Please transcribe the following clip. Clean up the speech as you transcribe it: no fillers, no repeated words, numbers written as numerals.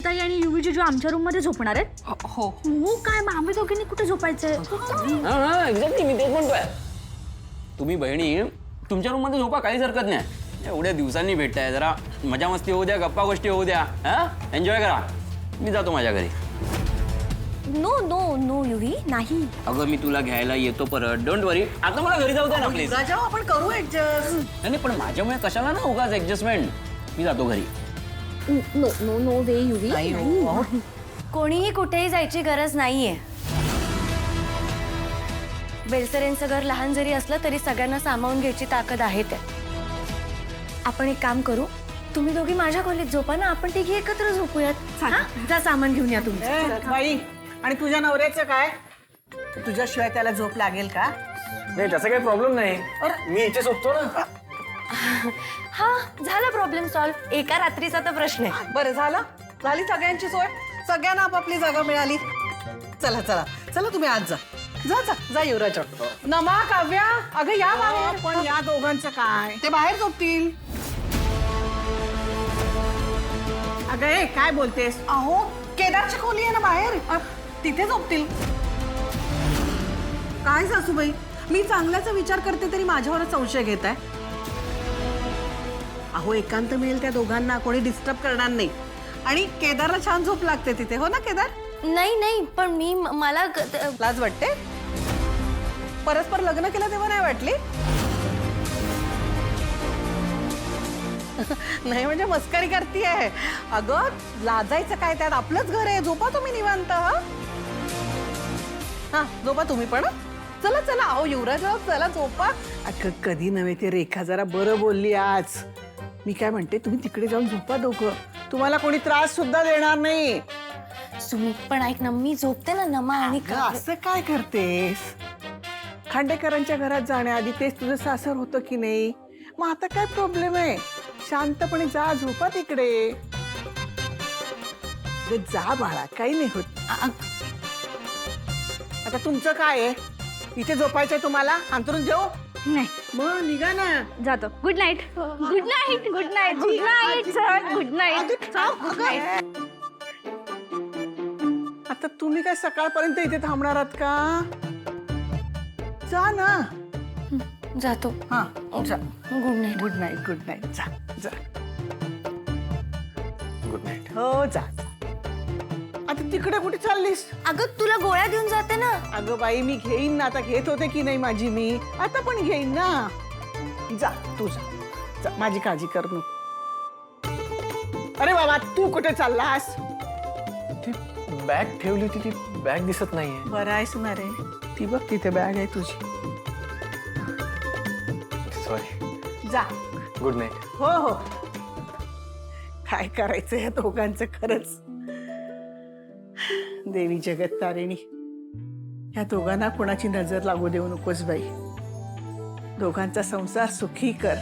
ताई आणि युवी जिजू आमच्या रूम मध्ये झोपणार आहेत. हो हो काय मग आम्ही दोघींनी कुठे झोपायचंय? एक्झॅक्टली मी तेच म्हणतोय. तुम्ही बहिणी तुमच्या रूम मध्ये झोपा, काहीच हरकत नाही. एवढ्या दिवसांनी भेटताय, जरा मजा मस्ती होऊ द्या, गप्पा गोष्टी होऊ द्या, एन्जॉय करा. मी जातो माझ्या घरी. नो नो नो युवी नाही. अगं मी तुला घ्यायला येतो परत, डोंट वरी. आता मला घरी जाऊ द्या ना प्लीज. राजा आपण करू ऍडजस्ट. नाही पण माझ्यामुळे कशाला ना उगाच ऍडजस्टमेंट. मी जातो घरी. नो नो नो वे युवी. कोणीही कुठेही जायची गरज नाहीये. बेलसरेंचं घर लहान जरी असलं तरी सगळ्यांना सामावून घ्यायची ताकद आहे त्यात. आपण एक काम करू, तुम्ही दोघी माझ्या खोलीत झोपा ना, आपण तिघी एकत्र झोपूयात. हा? जा सामान घेऊन या तुमचं. बाई आणि तुझ्या नवऱ्याचं काय? तुझ्याशिवाय त्याला झोप लागेल का? नाही त्याचा काही प्रॉब्लेम नाही. मी इथे झोपतो ना. हा झाला प्रॉब्लेम सॉल्व्ह. एका रात्रीचा तर प्रश्न आहे. बरं झालं, झाली सगळ्यांची सोय. सगळ्यांना आपापली जागा मिळाली. चला चला चला तुम्ही आज जा. जा जा जा युवराज. नमा काव्या अगं या बाहेर. पण या दोघांचं काय? ते बाहेर झोपतील. अगं ए काय बोलतेस? अहो केदारची खोली आहे ना बाहेर, तिथे झोपतील. काय सासूबाई, मी चांगल्याचा विचार करते तरी माझ्यावरच संशय घेत आहे. अहो एकांत मिळेल त्या दोघांना, कोणी डिस्टर्ब करणार नाही. आणि केदारला छान झोप लागते तिथे, हो ना केदार? नाही नाही पण मला लाज वाटते? परस्पर लग्न केलं तेव्हा नाही वाटली? नाही म्हणजे मस्करी करतीये. अगं लाजायचं काय, त्यात आपलंच घर आहे. झोपा तुम्ही निवांत. हा झोपा तुम्ही पण. चला चला. अहो युवराज चला झोपा. अगं कधी नव्हे ते रेखा जरा बरं बोलली आज. मी काय म्हणते, तुम्ही तिकडे जाऊन झोपा दोघं. तुम्हाला कोणी त्रास सुद्धा देणार नाही. सुमी पण ऐक ना, मी झोपते ना नमा आणि असं काय करतेस? खांडेकरांच्या घरात जाण्याआधी तेच तुझं सासर होतं की नाही? मग आता काय प्रॉब्लेम आहे? शांतपणे जा, झोपा तिकडे. जा बाळा, काही नाही होत. आता तुमचं काय आहे? इथे झोपायचंय तुम्हाला? अंतरून देऊ? नाही मग निघा ना. जातो. Good night. Good night. Good night. Good night sir. Good night. Good night. आता तुम्ही काय सकाळपर्यंत इथे थांबणार आहात का? जा ना. जातो. हा जा. Good night. Good night. Good night. जा जा. Good night. हो जा. आता तिकडे कुठे चाललीस? अगं तुला गोळ्या देऊन जाते ना. अगं बाई मी घेईन ना. आता घेत होते की नाही माझी मी, आता पण घेईन ना. जा तू जा. जा माझी काळजी कर नको. अरे बाबा तू कुठे चाललास? ती बॅग ठेवली होती, ती बॅग दिसत नाहीये. बरं आहेस ना रे? ती बघ तिथे बॅग आहे तुझी. सॉरी. जा. Good night. हो हो. काय करायचं या दोघांचं खरंच. देवी जगत तारिणी, या दोघांना कोणाची नजर लागू देऊ नकोस बाई. दोघांचा संसार सुखी कर.